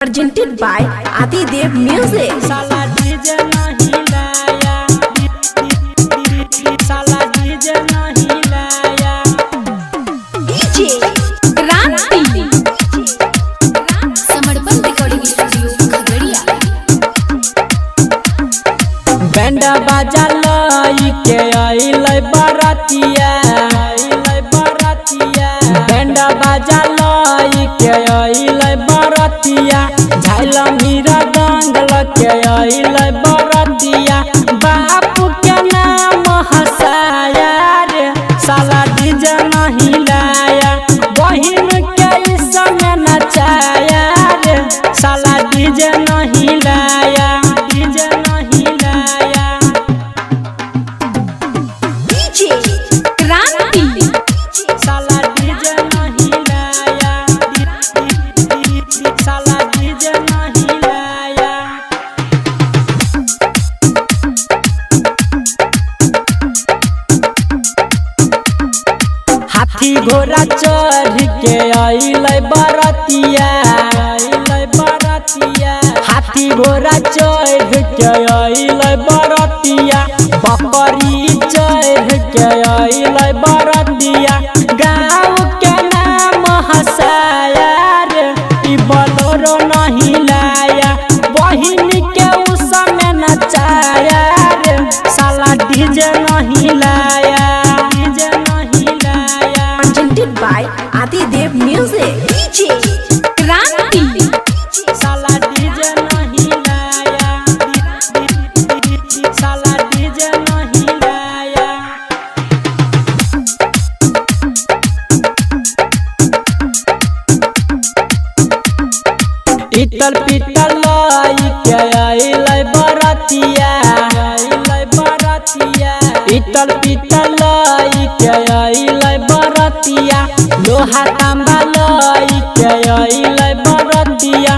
presented by Adidev Music. साला DJ नहीं लाया, साला डीजे नहीं लाया। DJ क्रांति समर्पण रिकॉर्डिंग स्टूडियो खगड़िया। बैंड बाजा लई के आइलै बरातिया, बैंड बाजा लई के आइलै बरातिया, झाइल मीरा दंगल के आइलै बरातिया। बापू के नाम हंसाया रे, साला डीजे नहीं लाया। बहिन के इस समय नचाया रे, साला डीजे नहीं लाया, डीजे नहीं लाया। DJ क्रांति साला डीजे नहीं लाया, साला डीजे नहीं लाया। हाथी घोड़ा चढ़ के आइलै बरातिया, हाथी घोड़ा चढ़ के आइलै बरातिया। बकरी चढ़ के आइलै बरातिया। गाँव के नाम हंसाया रे, ई बोलेरो नहीं लाया। बहिन के उस समय नचाया रे, साला डीजे नहीं लाया, डीजे नहीं लाया। presented by Adidev Music. DJ क्रांति साला डीजे नहीं लाया, साला डीजे नहीं लाया। इतल पितल लाई के आइलै बरातिया, इतल पितल लाई के आइलै बरातिया। लोहा तांबा लाई के आइलै बरातिया।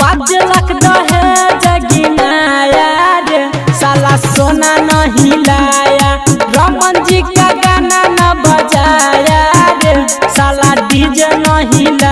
5 लाख दहेज गिनाया रे, साला सोना नहीं लाया। रमन जी का गाना न बजाया रे, साला डीजे नहीं लाया।